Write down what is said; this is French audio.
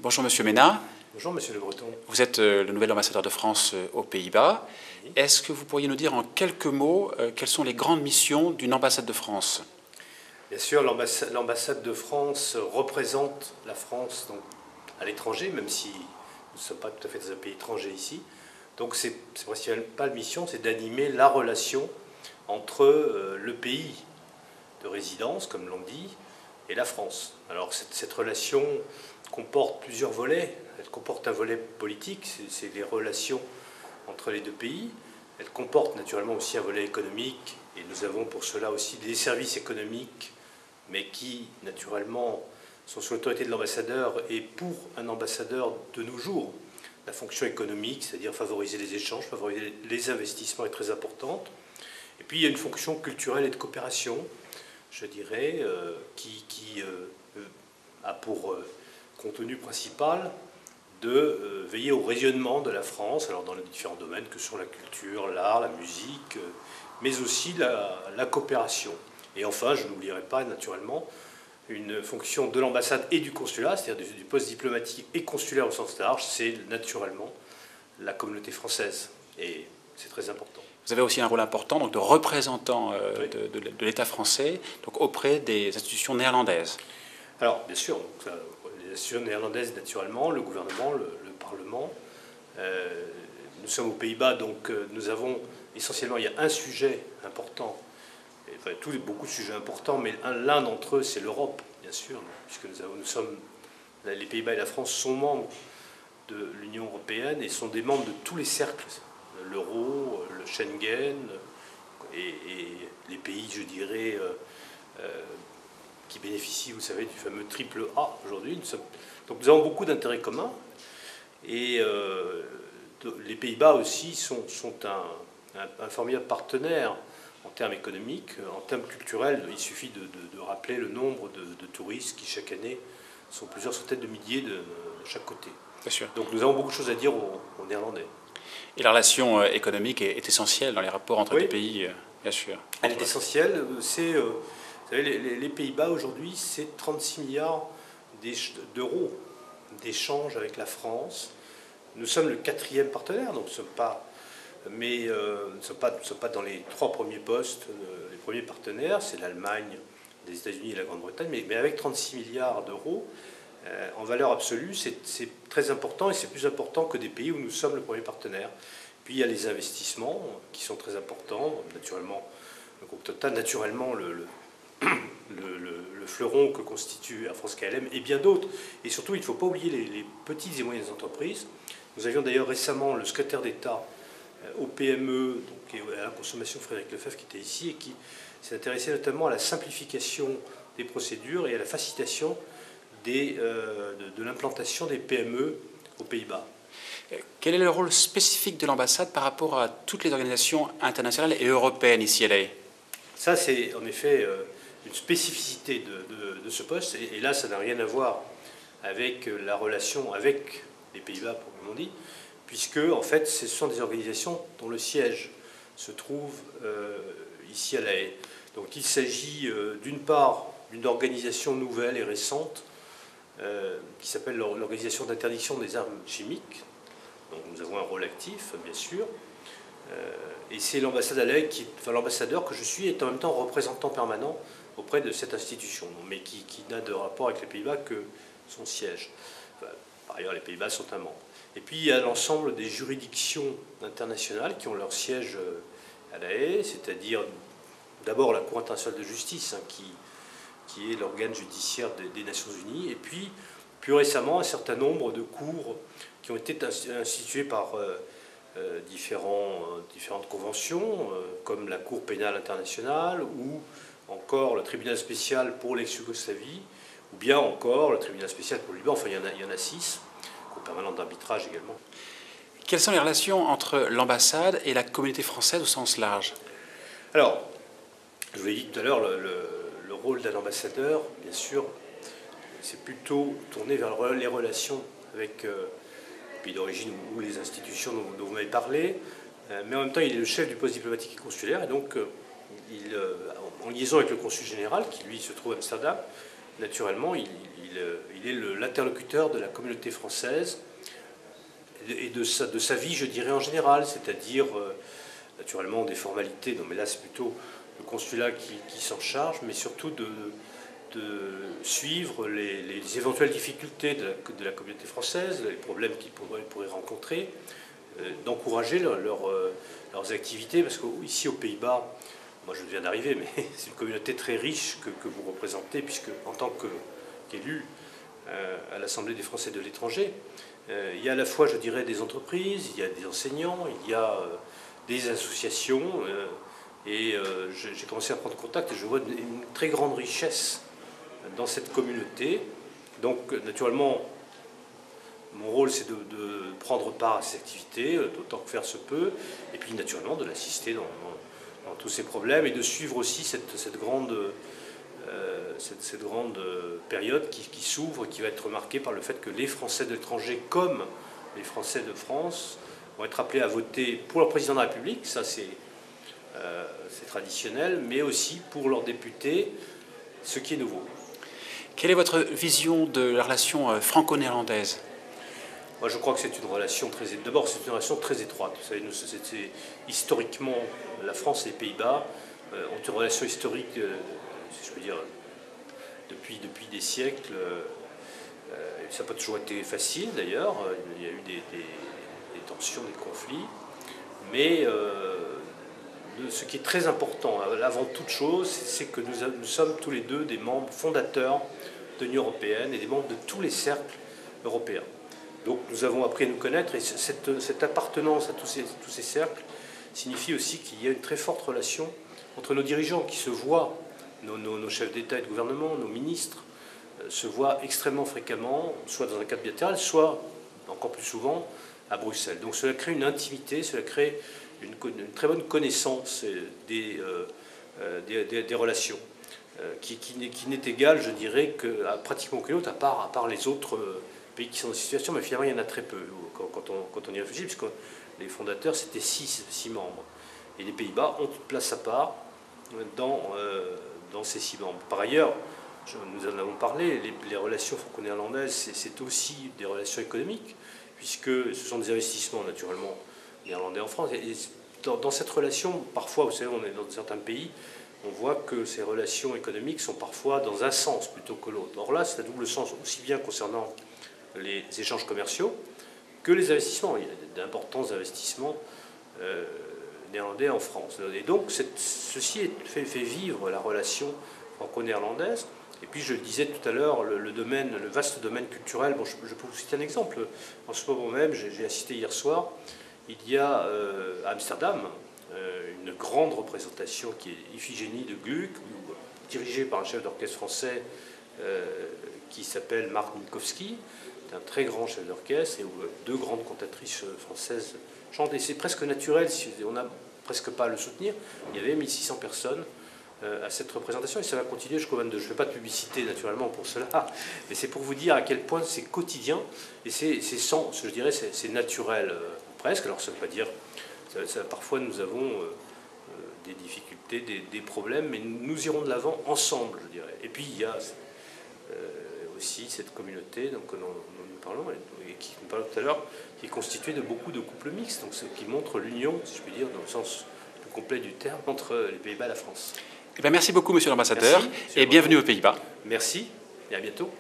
Bonjour Monsieur Ménard. Bonjour Monsieur Le Breton. Vous êtes le nouvel ambassadeur de France aux Pays-Bas. Oui. Est-ce que vous pourriez nous dire en quelques mots quelles sont les grandes missions d'une ambassade de France? Bien sûr, l'ambassade de France représente la France donc, à l'étranger, même si nous ne sommes pas tout à fait dans un pays étranger ici. Donc c'est principalement mission, c'est d'animer la relation entre le pays de résidence, comme l'on dit, et la France. Alors cette relation comporte plusieurs volets. Elle comporte un volet politique, c'est les relations entre les deux pays. Elle comporte naturellement aussi un volet économique, et nous avons pour cela aussi des services économiques, mais qui naturellement sont sous l'autorité de l'ambassadeur. Et pour un ambassadeur de nos jours, la fonction économique, c'est-à-dire favoriser les échanges, favoriser les investissements, est très importante. Et puis il y a une fonction culturelle et de coopération, je dirais, qui a pour contenu principal de veiller au rayonnement de la France, alors dans les différents domaines que sont la culture, l'art, la musique, mais aussi la coopération. Et enfin, je n'oublierai pas naturellement une fonction de l'ambassade et du consulat, c'est-à-dire du poste diplomatique et consulaire au sens large, c'est naturellement la communauté française. Et c'est très important. Vous avez aussi un rôle important donc, de représentant Oui. de l'État français donc, auprès des institutions néerlandaises. Alors, bien sûr, donc, les institutions néerlandaises, naturellement, le gouvernement, le Parlement. Nous sommes aux Pays-Bas, donc nous avons essentiellement, il y a un sujet important, enfin, beaucoup de sujets importants, mais l'un d'entre eux, c'est l'Europe, bien sûr, puisque les Pays-Bas et la France sont membres de l'Union européenne et sont des membres de tous les cercles, l'euro, le Schengen, et les pays, je dirais, qui bénéficient, vous savez, du fameux triple A aujourd'hui. Donc nous avons beaucoup d'intérêts communs, et les Pays-Bas aussi sont un formidable partenaire en termes économiques, en termes culturels. Il suffit de rappeler le nombre de touristes qui, chaque année, sont plusieurs centaines de milliers de chaque côté. Bien sûr. Donc nous avons beaucoup de choses à dire aux Néerlandais. Et la relation économique est essentielle dans les rapports entre Oui. les pays, bien sûr. Elle est essentielle. Vous savez, les Pays-Bas, aujourd'hui, c'est 36 milliards d'euros d'échanges avec la France. Nous sommes le 4e partenaire, donc nous ne sommes pas... Mais nous ne sommes pas dans les 3 premiers postes. Les premiers partenaires, c'est l'Allemagne, les États-Unis et la Grande-Bretagne. Mais avec 36 milliards d'euros, en valeur absolue, c'est très important, et c'est plus important que des pays où nous sommes le premier partenaire. Puis il y a les investissements qui sont très importants. Naturellement, le groupe Total, naturellement le fleuron que constitue Air France KLM et bien d'autres. Et surtout, il ne faut pas oublier les petites et moyennes entreprises. Nous avions d'ailleurs récemment le secrétaire d'État aux PME donc, et à la consommation, Frédéric Lefebvre, qui était ici et qui s'est intéressé notamment à la simplification des procédures et à la facilitation de l'implantation des PME aux Pays-Bas. Quel est le rôle spécifique de l'ambassade par rapport à toutes les organisations internationales et européennes ici à La Haye? Ça, c'est en effet une spécificité de ce poste. Et là, ça n'a rien à voir avec la relation avec les Pays-Bas, comme on dit, puisque, en fait, ce sont des organisations dont le siège se trouve ici à La Haye. Donc il s'agit d'une part d'une organisation nouvelle et récente qui s'appelle l'Organisation d'interdiction des armes chimiques. Donc nous avons un rôle actif, bien sûr. Et c'est l'ambassade à La Haye, l'ambassadeur que je suis, est en même temps représentant permanent auprès de cette institution, mais qui n'a de rapport avec les Pays-Bas que son siège. Enfin, par ailleurs, les Pays-Bas sont un membre. Et puis il y a l'ensemble des juridictions internationales qui ont leur siège à La Haye, c'est-à-dire d'abord la Cour internationale de justice, qui est l'organe judiciaire des Nations Unies, et puis plus récemment un certain nombre de cours qui ont été instituées par différentes conventions, comme la Cour pénale internationale, ou encore le tribunal spécial pour l'ex-Yougoslavie, ou bien encore le tribunal spécial pour le Liban. Enfin, il y en a 6, Cour permanente d'arbitrage également. Quelles sont les relations entre l'ambassade et la communauté française au sens large? Alors, je vous l'ai dit tout à l'heure, le rôle d'un ambassadeur, bien sûr, c'est plutôt tourné vers les relations avec le pays d'origine ou les institutions dont vous m'avez parlé, mais en même temps il est le chef du poste diplomatique et consulaire, et donc en liaison avec le consul général, qui lui se trouve à Amsterdam, naturellement, il est l'interlocuteur de la communauté française et de sa vie, je dirais, en général, c'est-à-dire, naturellement, des formalités, non mais là c'est plutôt le consulat qui s'en charge, mais surtout de suivre les éventuelles difficultés de la communauté française, les problèmes qu'ils pourraient rencontrer, d'encourager leurs activités, parce qu'ici aux Pays-Bas, moi je viens d'arriver, mais c'est une communauté très riche que vous représentez, puisque en tant qu'élu à l'Assemblée des Français de l'étranger, il y a à la fois, je dirais, des entreprises, il y a des enseignants, il y a des associations, et j'ai commencé à prendre contact et je vois une très grande richesse dans cette communauté. Donc naturellement, mon rôle c'est de prendre part à ces activités, d'autant que faire se peut, et puis naturellement de l'assister dans tous ces problèmes et de suivre aussi cette grande période qui s'ouvre, qui va être marquée par le fait que les Français de l'étranger, comme les Français de France, vont être appelés à voter pour leur président de la République, ça c'est traditionnel, mais aussi pour leurs députés, ce qui est nouveau. Quelle est votre vision de la relation franco-néerlandaise? Moi, je crois que c'est une relation d'abord, c'est une relation très étroite. Vous savez, historiquement, la France et les Pays-Bas ont une relation historique, si je peux dire, depuis des siècles. Ça n'a pas toujours été facile, d'ailleurs. Il y a eu des tensions, des conflits. Mais ce qui est très important, avant toute chose, c'est que nous sommes tous les deux des membres fondateurs de l'Union européenne et des membres de tous les cercles européens. Donc nous avons appris à nous connaître, et cette appartenance à tous ces cercles signifie aussi qu'il y a une très forte relation entre nos dirigeants qui se voient, nos chefs d'État et de gouvernement, nos ministres, se voient extrêmement fréquemment, soit dans un cadre bilatéral, soit encore plus souvent à Bruxelles. Donc cela crée une intimité, cela crée une très bonne connaissance des relations, qui n'est égale, je dirais, qu'à pratiquement aucune autre, à part les autres pays qui sont dans cette situation, mais finalement il y en a très peu quand on y réfléchit, puisque les fondateurs c'était 6 membres. Et les Pays-Bas ont une place à part dans ces 6 membres. Par ailleurs, nous en avons parlé, les relations franco-néerlandaises, c'est aussi des relations économiques, puisque ce sont des investissements naturellement néerlandais en France. Et dans cette relation, parfois, vous savez, on est dans certains pays, on voit que ces relations économiques sont parfois dans un sens plutôt que l'autre. Or là, c'est à double sens, aussi bien concernant les échanges commerciaux que les investissements. Il y a d'importants investissements néerlandais en France. Et donc, ceci fait vivre la relation franco-néerlandaise. Et puis, je le disais tout à l'heure, le vaste domaine culturel. Bon, je peux vous citer un exemple. En ce moment même, j'ai assisté hier soir, il y a à Amsterdam une grande représentation qui est Iphigénie de Gluck, dirigée par un chef d'orchestre français qui s'appelle Marc Minkowski, un très grand chef d'orchestre, et où 2 grandes cantatrices françaises chantent. Et c'est presque naturel, on n'a presque pas à le soutenir. Il y avait 1600 personnes à cette représentation, et ça va continuer jusqu'au 22. Je ne fais pas de publicité naturellement pour cela, mais c'est pour vous dire à quel point c'est quotidien, et je dirais, c'est naturel presque. Alors ça ne veut pas dire, parfois nous avons des difficultés, des problèmes, mais nous irons de l'avant ensemble, je dirais. Et puis il y a aussi cette communauté dont nous parlons, et qui nous parlons tout à l'heure, qui est constituée de beaucoup de couples mixtes, donc ce qui montre l'union, si je puis dire, dans le sens plus complet du terme, entre les Pays-Bas et la France. Eh bien, merci beaucoup, monsieur l'ambassadeur, et bienvenue aux Pays-Bas. Merci, et à bientôt.